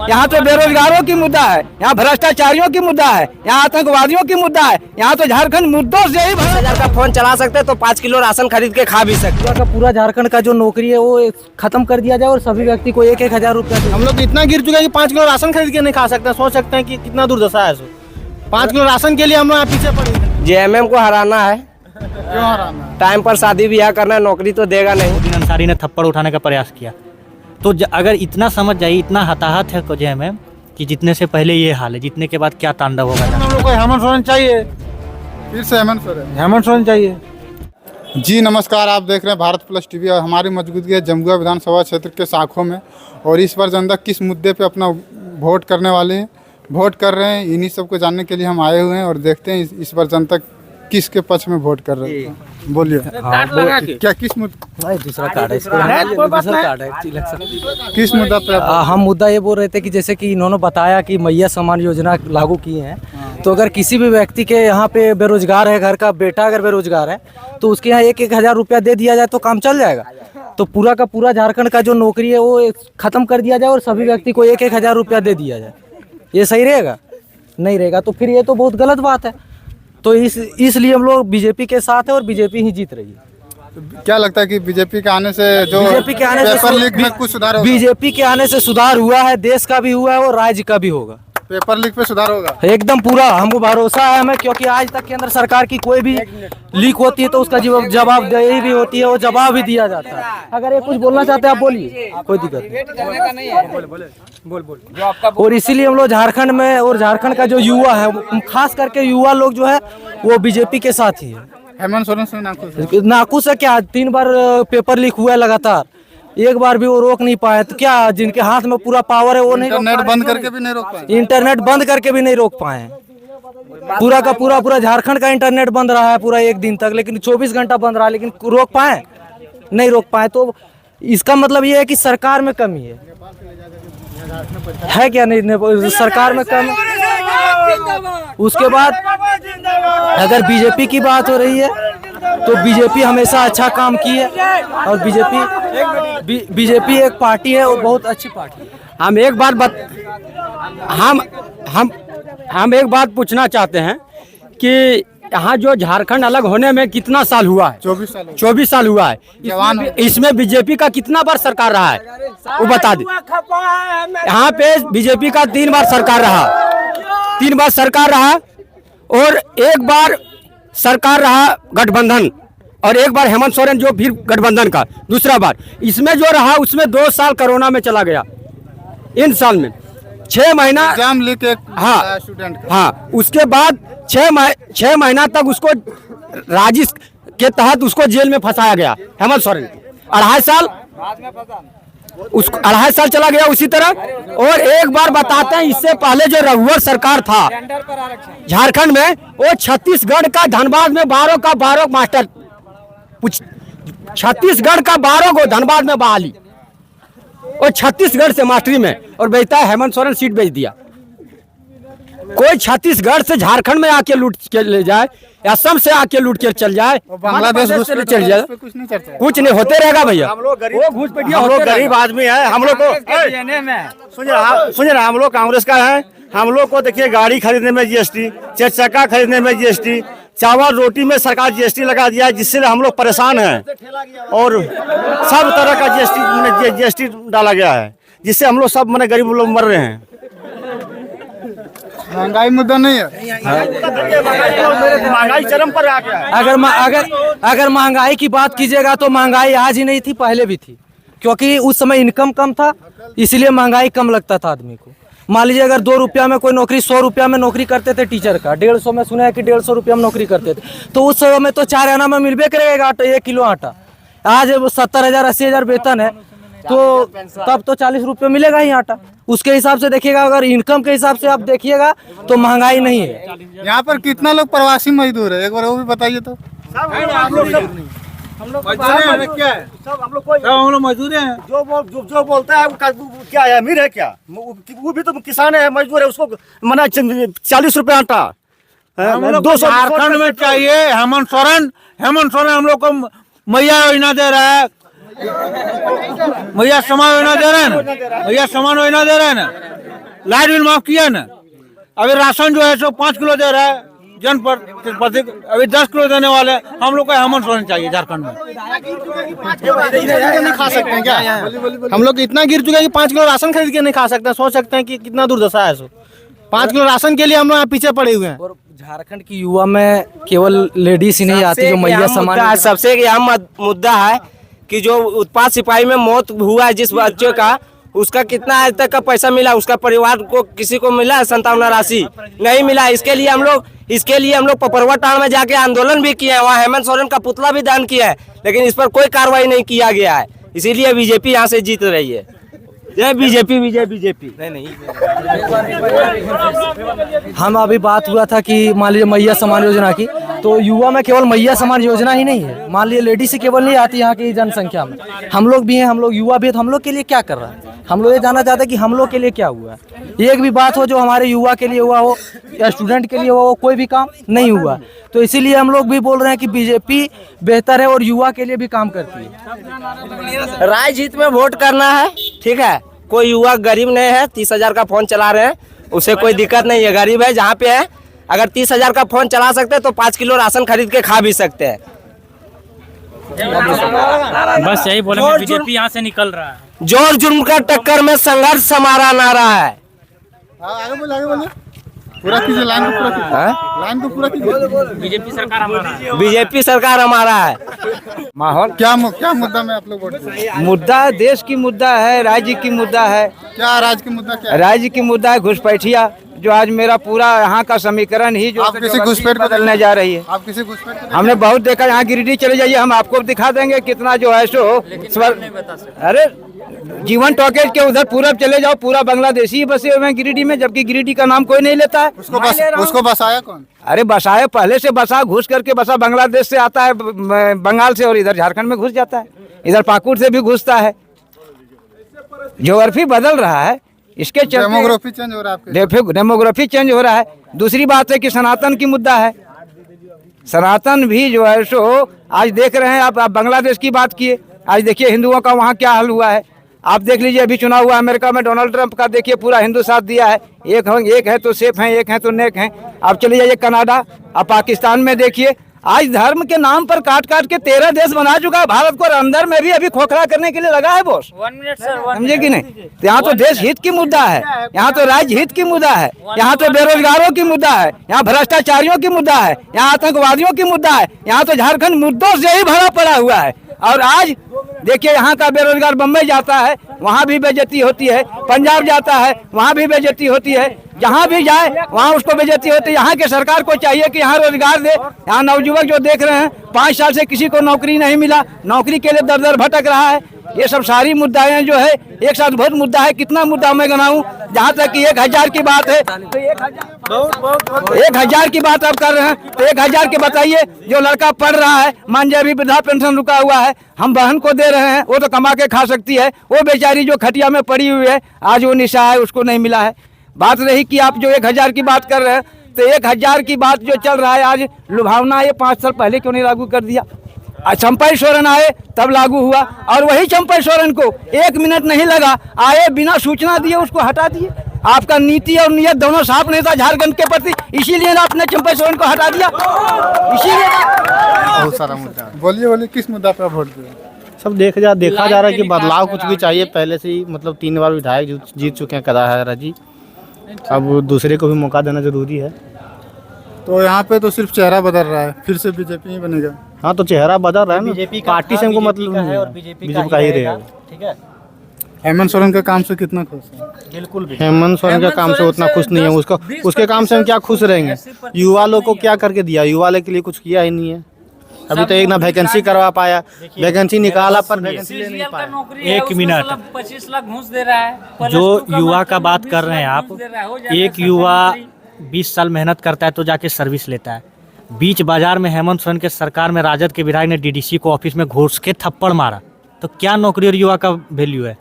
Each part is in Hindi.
यहाँ तो बेरोजगारों की मुद्दा है, यहाँ भ्रष्टाचारियों की मुद्दा है, यहाँ आतंकवादियों की मुद्दा है। यहाँ तो झारखंड मुद्दों से ही 10,000 का फोन चला सकते हैं तो 5 किलो राशन खरीद के खा भी सकते हैं। पूरा झारखंड का जो नौकरी है वो खत्म कर दिया जाए और सभी व्यक्ति को 1-1 हजार रुपया। हम लोग इतना गिर चुके हैं कि 5 किलो राशन खरीद के नहीं खा सकते। सोच सकते हैं कि कितना दुर्दशा है। 5 किलो राशन के लिए हम लोग पीछे पड़े। जेएमएम को हराना है। क्यों हराना? टाइम पर शादी ब्याह करना है, नौकरी तो देगा नहीं। अंसारी ने थप्पड़ उठाने का प्रयास किया तो अगर इतना समझ जाइए, इतना हताहत है जेएमएम कि जितने से पहले ये हाल है, जितने के बाद क्या तांडव होगा। हम लोग को हेमंत सोरेन चाहिए, फिर से हेमंत सोरेन चाहिए। जी नमस्कार, आप देख रहे हैं भारत प्लस टीवी और हमारी मौजूदगी है जमुआ विधानसभा क्षेत्र के शाखों में। और इस बार जनता किस मुद्दे पे अपना वोट करने वाले हैं, वोट कर रहे हैं, इन्हीं सब को जानने के लिए हम आए हुए हैं। और देखते हैं इस बार जनता किसके पक्ष में वोट कर रहे हैं। बोलिए क्या किस मुद्दा? दूसरा कार्ड है, दूसरा कार्ड है किस मुद्दा पे? हम मुद्दा ये बोल रहे थे कि जैसे कि इन्होंने बताया कि मैया सम्मान योजना लागू की है, तो अगर किसी भी व्यक्ति के यहाँ पे बेरोजगार है, घर का बेटा अगर बेरोजगार है तो उसके यहाँ 1-1 हजार रुपया दे दिया जाए तो काम चल जाएगा। तो पूरा का पूरा झारखंड का जो नौकरी है वो खत्म कर दिया जाए और सभी व्यक्ति को 1-1 हजार रुपया दे दिया जाए। ये सही रहेगा? नहीं रहेगा तो फिर ये तो बहुत गलत बात है। तो इसलिए हम लोग बीजेपी के साथ है और बीजेपी ही जीत रही है। तो क्या लगता है कि बीजेपी के आने से जो बीजेपी के आने पेपर लीक में कुछ सुधार होगा? बीजेपी के आने से सुधार हुआ है, देश का भी हुआ है और राज्य का भी होगा। पेपर लीक पे सुधार होगा एकदम पूरा हमको भरोसा है हमें, क्योंकि आज तक केंद्र सरकार की कोई भी लीक होती है तो उसका जवाबदेही भी होती है और जवाब भी दिया जाता है। अगर ये कुछ बोलना चाहते हैं आप बोलिए, कोई दिक्कत नहीं। और इसीलिए हम लोग झारखंड में और झारखंड का जो युवा है, खास करके युवा लोग जो है वो बीजेपी के साथ ही है। हेमंत सोरेन से नाखुश है क्या? 3 बार पेपर लीक हुआ है लगातार, एक बार भी वो रोक नहीं पाए। तो क्या जिनके हाथ में पूरा पावर है वो नहीं? इंटरनेट बंद करके भी नहीं रोक पाए। इंटरनेट बंद करके भी नहीं रोक पाए। पूरा का पूरा झारखंड का इंटरनेट बंद रहा है पूरा 1 दिन तक, लेकिन 24 घंटा बंद रहा, लेकिन रोक पाए? नहीं रोक पाए। तो इसका मतलब ये है कि सरकार में कमी है क्या? नहीं, सरकार में कमी। उसके बाद अगर बीजेपी की बात हो रही है तो बीजेपी हमेशा अच्छा काम की है और बीजेपी एक पार्टी है और बहुत अच्छी पार्टी है। हम एक बात पूछना चाहते हैं कि यहाँ जो झारखंड अलग होने में कितना साल हुआ है? 24 साल हुआ है। इसमें बीजेपी का कितना बार सरकार रहा है वो बता दे। यहाँ पे बीजेपी का 3 बार सरकार रहा, 3 बार सरकार रहा और 1 बार सरकार रहा गठबंधन और 1 बार हेमंत सोरेन जो फिर गठबंधन का दूसरा बार। इसमें जो रहा उसमें 2 साल कोरोना में चला गया। इन साल में 6 महीना एग्जाम लीक स्टूडेंट हाँ, उसके बाद 6 महीना तक उसको राजिश के तहत उसको जेल में फंसाया गया हेमंत सोरेन। 2.5 साल उसको 2.5 साल चला गया उसी तरह। और एक बार बताते हैं, इससे पहले जो रघुवर सरकार था झारखंड में, वो छत्तीसगढ़ का धनबाद में 12 मास्टर, छत्तीसगढ़ का 12 को धनबाद में बहाली और छत्तीसगढ़ से मास्टरी में, और बेचता है हेमंत सोरेन सीट बेच दिया। कोई छत्तीसगढ़ से झारखंड में आके लूट के ले जाए, असम से आके लूट के चल जाए, बांग्लादेश से चल जाए, कुछ नहीं होते रहेगा भैया। हम लोग गरीब आदमी है। हम लोग को सुन रहा, हम लोग कांग्रेस का है। हम लोग को देखिए गाड़ी खरीदने में जीएसटी, 4 चक्का खरीदने में जीएसटी, चावल रोटी में सरकार जीएसटी लगा दिया है, जिससे हम लोग परेशान हैं। और सब तरह का जीएसटी डाला गया है, जिससे हम लोग सब मैंने गरीब लोग मर रहे हैं। महंगाई मुद्दा नहीं है। महंगाई चरम पर आ गया है। अगर महंगाई की बात कीजिएगा तो महंगाई आज ही नहीं थी, पहले भी थी, क्योंकि उस समय इनकम कम था, इसलिए महंगाई कम लगता था आदमी को। मान लीजिए अगर 2 रुपया में कोई नौकरी, 100 रुपया में नौकरी करते थे टीचर का, 150 में सुना है कि 150 रुपया में नौकरी करते थे, तो उस समय में तो 4 आना में मिलबे करेगा 1 किलो आटा। आज 70,000 80,000 वेतन है, तो तब तो 40 रुपये मिलेगा ही आटा। उसके हिसाब से देखिएगा, अगर इनकम के हिसाब से आप देखिएगा तो महंगाई नहीं है। यहाँ पर कितना लोग प्रवासी मजदूर है, एक बार वो भी बताइए तो। हम लोग मजदूर हैं। जो बोलता है क्या है, अमीर है क्या? वो भी तो किसान है, मजदूर है, उसको मना 40 रुपये आटा। हम लोग 200 झारखंड में चाहिए हेमंत सोरेन। हम लोग को मैया योजना दे रहा है, मैया समान योजना दे रहे हैं, मैया समान योजना दे रहे हैं। लाइट बिल माफ किया ना। अभी राशन जो है सो 5 किलो दे रहा है जन प्रति, अभी 10 किलो देने वाले। हम लोग को हेमंत सोरेन चाहिए झारखंड में। नहीं खा सकते हैं क्या? हम लोग इतना गिर चुके हैं कि 5 किलो राशन खरीद के नहीं खा सकते हैं। सोच सकते हैं कि कितना दुर्दशा है। 5 किलो राशन के लिए हम लोग यहाँ पीछे पड़े हुए हैं। और झारखंड की युवा में केवल लेडीज ही नहीं आती जो मैया समान। सबसे अहम मुद्दा है कि जो उत्पाद सिपाही में मौत हुआ है जिस बच्चे का, उसका कितना आज तक का पैसा मिला? उसका परिवार को किसी को मिला है 57 राशि? नहीं मिला। इसके लिए हम लोग पपरवा टाड़ में जाके आंदोलन भी किए हैं। वहाँ हेमंत सोरेन का पुतला भी दान किया है, लेकिन इस पर कोई कार्रवाई नहीं किया गया है। इसीलिए बीजेपी यहाँ से जीत रही है। जय बीजेपी, विजय बीजेपी। नहीं हम अभी बात हुआ था कि मान लीजिए मैया समान योजना की, तो युवा में केवल मैया समान योजना ही नहीं है। मान लीजिए लेडीज से केवल नहीं आती यहाँ की जनसंख्या में, हम लोग भी हैं, हम लोग युवा भी हैं, तो हम लोग के लिए क्या कर रहा है? हम लोग ये जानना चाहते हैं कि हम लोग के लिए क्या हुआ है। एक भी बात हो जो हमारे युवा के लिए हुआ हो या स्टूडेंट के लिए हुआ हो, कोई भी काम नहीं हुआ। तो इसीलिए हम लोग भी बोल रहे हैं कि बीजेपी बेहतर है और युवा के लिए भी काम करती है। राजहित में वोट करना है, ठीक है। कोई युवा गरीब नहीं है, 30,000 का फोन चला रहे हैं, उसे कोई दिक्कत नहीं है। गरीब है जहाँ पे है, अगर 30,000 का फोन चला सकते हैं तो 5 किलो राशन खरीद के खा भी सकते हैं। बस यही बोले, बीजेपी यहाँ से निकल रहा है। जोर जुर्म का टक्कर में संघर्ष हमारा नारा है। आगे बोलिए पूरा कीजिए, लाइन को पूरा कीजिए, लाइन को पूरा कीजिए। बीजेपी सरकार हमारा है। बीजेपी सरकार हमारा है। माहौल क्या मुद्दा में आप लोग वोट देंगे? मुद्दा देश की मुद्दा है, राज्य की मुद्दा है। क्या राज्य की मुद्दा क्या है? राज्य की मुद्दा है घुसपैठिया, जो आज मेरा पूरा यहाँ का समीकरण ही जो आप किसी घुसपैठ को बदलने जा रही है। आप किसी घुसपैठ को हमने बहुत देखा। यहाँ गिरिडीह चले जाइए, हम आपको दिखा देंगे कितना जो है सो अरे जीवन टॉकेज के उधर पूरब चले जाओ, पूरा बांग्लादेशी ही बसे हुए हैं गिरिडीह में, जबकि गिरिडीह का नाम कोई नहीं लेता है। उसको बसाया कौन? अरे बसाया पहले से बसा, घुस करके बसा। बांग्लादेश से आता है, बंगाल से, और इधर झारखंड में घुस जाता है। इधर पाकुड़ से भी घुसता है। ज्योग्राफी बदल रहा है, इसके चलते डेमोग्राफी चेंज हो रहा है आपके। डेमोग्राफी चेंज हो रहा है। दूसरी बात है कि सनातन की मुद्दा है। सनातन भी जो है सो आज देख रहे हैं। आप बांग्लादेश की बात किए, आज देखिए हिंदुओं का वहाँ क्या हाल हुआ है। आप देख लीजिए, अभी चुनाव हुआ अमेरिका में, डोनाल्ड ट्रंप का देखिए पूरा हिंदू साथ दिया है। एक है तो सेफ है, एक है तो नेक है। आप चले जाइए कनाडा, आप पाकिस्तान में देखिए, आज धर्म के नाम पर काट काट के 13 देश बना चुका है भारत को, और अंदर में भी अभी खोखला करने के लिए लगा है बॉस। समझे कि नहीं? तो यहाँ तो देश हित की मुद्दा है, यहाँ तो राज्य हित की मुद्दा है, यहाँ तो बेरोजगारों की मुद्दा है, यहाँ भ्रष्टाचारियों की मुद्दा है, यहाँ आतंकवादियों की मुद्दा है। यहाँ तो झारखंड मुद्दों से ही भरा पड़ा हुआ है। और आज देखिए, यहाँ का बेरोजगार बम्बई जाता है, वहाँ भी बेइज्जती होती है। पंजाब जाता है, वहाँ भी बेइज्जती होती है। जहाँ भी जाए वहाँ उसको बेइज्जती होती है। यहाँ के सरकार को चाहिए कि यहाँ रोजगार दे। यहाँ नवयुवक जो देख रहे हैं, 5 साल से किसी को नौकरी नहीं मिला, नौकरी के लिए दर दर भटक रहा है। ये सब सारी मुद्दाएं जो है एक साथ बहुत मुद्दा है। कितना मुद्दा मैं गिनाऊं? जहाँ तक कि 1000 की बात है तो 1000 की बात आप कर रहे हैं, तो 1000 की बताइए। जो लड़का पढ़ रहा है, मान जाए अभी वृद्धा पेंशन रुका हुआ है, हम बहन को दे रहे हैं, वो तो कमा के खा सकती है। वो बेचारी जो खटिया में पड़ी हुई है, आज वो निशा है, उसको नहीं मिला है। बात रही कि आप जो 1000 की बात कर रहे हैं, तो 1000 की बात जो चल रहा है आज लुभावना, ये 5 साल पहले क्यों नहीं लागू कर दिया? चंपई सोरेन आए तब लागू हुआ, और वही चंपई सोरेन को 1 मिनट नहीं लगा, आए बिना सूचना दिए उसको हटा दिए। आपका नीति और नियत दोनों साफ नहीं था झारखंड के प्रति, इसीलिए आपने चंपई सोरेन को हटा दिया। इसीलिए बहुत सारा मुद्दा। बोलिए किस मुद्दा पर वोट दें? सब देखा जा रहा है कि बदलाव कुछ भी चाहिए। पहले से ही मतलब 3 बार विधायक जीत चुके हैं कदाहरा जी, अब दूसरे को भी मौका देना जरूरी है। तो यहाँ पे तो सिर्फ चेहरा बदल रहा है, फिर से बीजेपी ही बनेगा। हाँ, तो चेहरा बदल रहा है ना, पार्टी से हमको मतलब बीजेपी का ही रहेगा। ठीक है, हेमंत सोरेन के काम से कितना खुश है? बिल्कुल भी हेमंत सोरेन के काम से उतना खुश नहीं है। उसके काम से हम क्या खुश रहेंगे? युवा लोग को क्या करके दिया? युवा लोग के लिए कुछ किया ही नहीं है। अभी तो एक ना वैकेंसी करवा पाया, वैकेंसी निकाला पर वैकेंसी ले नहीं पाया। 1 मिनट, 25 लाख घूस दे रहा है। जो युवा का बात कर रहे हैं आप, एक युवा 20 साल मेहनत करता है तो जाके सर्विस लेता है। बीच बाजार में हेमंत सोरेन के सरकार में राजद के विधायक ने डीडीसी को ऑफिस में घुस के थप्पड़ मारा, तो क्या नौकरी और युवा का वैल्यू है?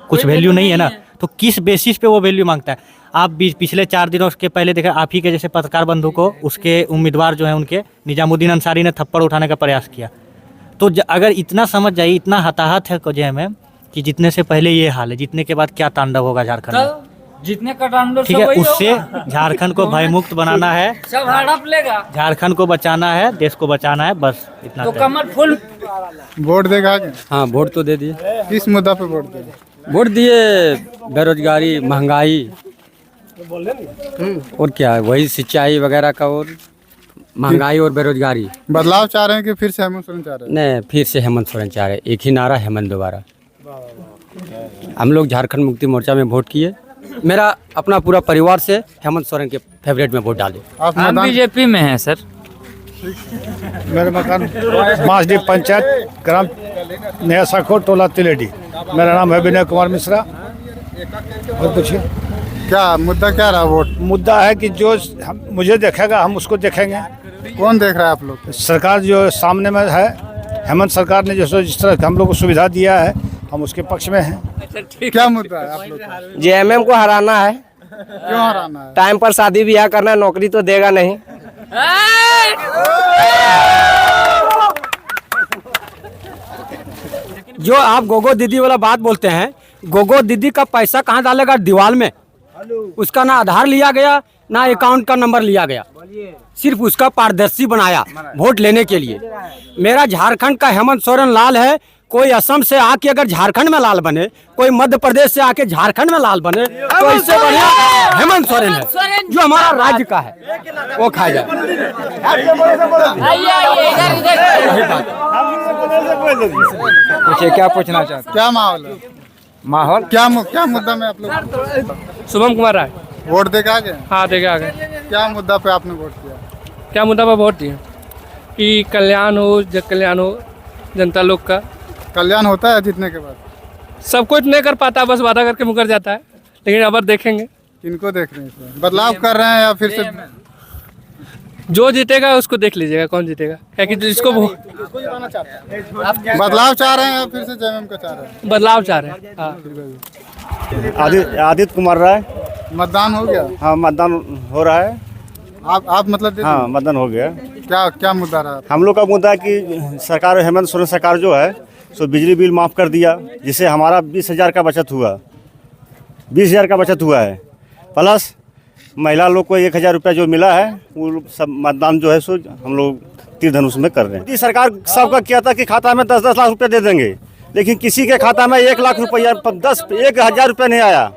कुछ वैल्यू नहीं है ना। तो किस बेसिस पे वो वैल्यू मांगता है? आप पिछले 4 दिनों के पहले देखा, आप ही के जैसे पत्रकार बंधु को उसके उम्मीदवार जो है उनके निजामुद्दीन अंसारी ने थप्पड़ उठाने का प्रयास किया। तो अगर इतना समझ जाइए, इतना हताहत है कोजे में कि जितने से पहले ये हाल है, जितने के बाद क्या तांडव होगा झारखंड में। जितने कटान ठीक है, उससे झारखंड को भयमुक्त बनाना है, सब हड़प लेगा। झारखंड को बचाना है, देश को बचाना है, बस इतना तो तय। कमल फूल वोट देगा आगे? हाँ वोट तो दे दिए। किस मुद्दा पे वोट देगा? वोट दिए बेरोजगारी, महंगाई और क्या है, वही सिंचाई वगैरह का, और महंगाई और बेरोजगारी। बदलाव चाह रहे हैं कि फिर से हेमंत सोरेन चाह रहे हैं? नहीं, फिर से हेमंत सोरेन चाह रहे, एक ही नारा हेमंत दोबारा। हम लोग झारखंड मुक्ति मोर्चा में वोट किए, मेरा अपना पूरा परिवार से हेमंत सोरेन के फेवरेट में वोट डाले। आप हम मैदान बीजेपी में हैं सर। मेरा मकान मासडीप पंचायत ग्राम नया साखो टोला तिलेडी। मेरा नाम है विनय कुमार मिश्रा। और पूछिए क्या मुद्दा क्या रहा वोट? मुद्दा है कि जो मुझे देखेगा हम उसको देखेंगे। कौन देख रहा है आप लोग? सरकार जो सामने में है, हेमंत सरकार ने जिस तरह हम लोग को सुविधा दिया है, हम उसके पक्ष में हैं। क्या मुद्दा है आप लोग का? जेएमएम को हराना है, क्यों हराना है? टाइम पर शादी ब्याह करना है, नौकरी तो देगा नहीं। जो आप गोगो दीदी वाला बात बोलते हैं, गोगो दीदी का पैसा कहाँ डालेगा? दीवार में। उसका ना आधार लिया गया, ना अकाउंट का नंबर लिया गया, सिर्फ उसका पारदर्शी बनाया वोट लेने के लिए। मेरा झारखंड का हेमंत सोरेन लाल है। कोई असम से आके अगर झारखंड में लाल बने, कोई मध्य प्रदेश से आके झारखंड में लाल बने, तो इससे बढ़िया हेमंत सोरेन है, जो हमारा राज्य का है, वो खाया जाए। पूछिए क्या पूछना चाहते क्या माहौल है? माहौल क्या मुद्दा में आप लोग शुभम कुमार राय। वोट देगा आगे? हाँ देगा आगे। क्या मुद्दा पे आपने वोट किया? क्या मुद्दा पर वोट दिए कि कल्याण हो, कल्याण हो जनता लोग का। कल्याण होता है जीतने के बाद? सब कुछ नहीं कर पाता, बस वादा करके मुकर जाता है, लेकिन अब देखेंगे किनको देख रहे हैं इसमें? बदलाव कर रहे हैं या फिर से? जो जीतेगा उसको देख लीजिएगा कौन जीतेगा, क्या कि जिसको बदलाव चाह रहे हैं या फिर से जेएमएम का चाह रहे हैं? बदलाव चाह रहे हैं। हाँ आदित्य कुमार राय। मतदान हो गया? हाँ मतदान हो रहा है। आप मतलब दे हाँ दिए? मतदान हो गया। क्या मुद्दा रहा? हम लोग का मुद्दा है कि सरकार, हेमंत सोरेन सरकार जो है सो बिजली बिल माफ़ कर दिया, जिससे हमारा 20,000 का बचत हुआ, 20,000 का बचत हुआ है। प्लस महिला लोग को 1,000 रुपया जो मिला है, वो सब मतदान जो है सो हम लोग तीर धनुष में कर रहे हैं। सरकार सबका किया था कि खाता में 10-10 लाख रुपया दे देंगे, लेकिन किसी के खाता में 1 लाख रुपया 1,000 रुपया नहीं आया।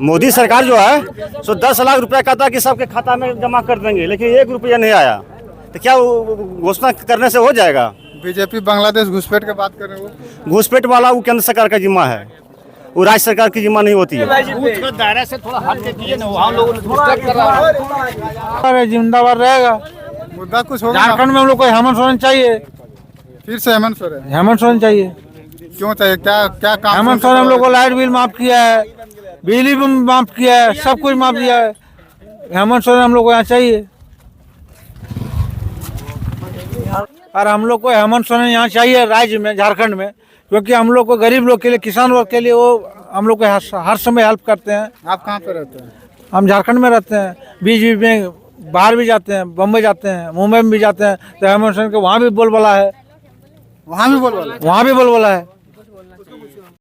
मोदी सरकार जो है सो 10 लाख रुपया कहता कि सबके खाता में जमा कर देंगे, लेकिन 1 रुपया नहीं आया। तो क्या घोषणा करने से हो जाएगा? बीजेपी बांग्लादेश घुसपैठ की बात कर रहे हो? घुसपैठ वाला वो केंद्र सरकार का जिम्मा है, वो राज्य सरकार की जिम्मा नहीं होती है। जिंदाबाद रहेगा। मुद्दा कुछ होगा? झारखंड में हम लोग को हेमंत सोरेन चाहिए, फिर से हेमंत सोरेन? हेमंत सोरेन चाहिए। क्यों चाहिए? क्या काम? हेमंत सोरेन हम लोग को लाइट बिल माफ किया है, बिजली बिल माफ किया है, सब कुछ माफ किया है। हेमंत सोरेन हम लोग को यहाँ चाहिए, और हम लोग को हेमंत सोरेन यहाँ चाहिए राज्य में, झारखंड में, क्योंकि हम लोग को गरीब लोग के लिए, किसान लोग के लिए वो हम लोग को हर समय हेल्प करते हैं। आप कहाँ पे रहते हैं? हम झारखंड में रहते हैं, बीच बीच में बाहर भी जाते हैं, बम्बई जाते हैं, मुंबई में भी जाते हैं, तो हेमंत सोरेन को वहाँ भी बोलबाला है, वहाँ भी बोलबाला वहाँ भी बोलबाला है।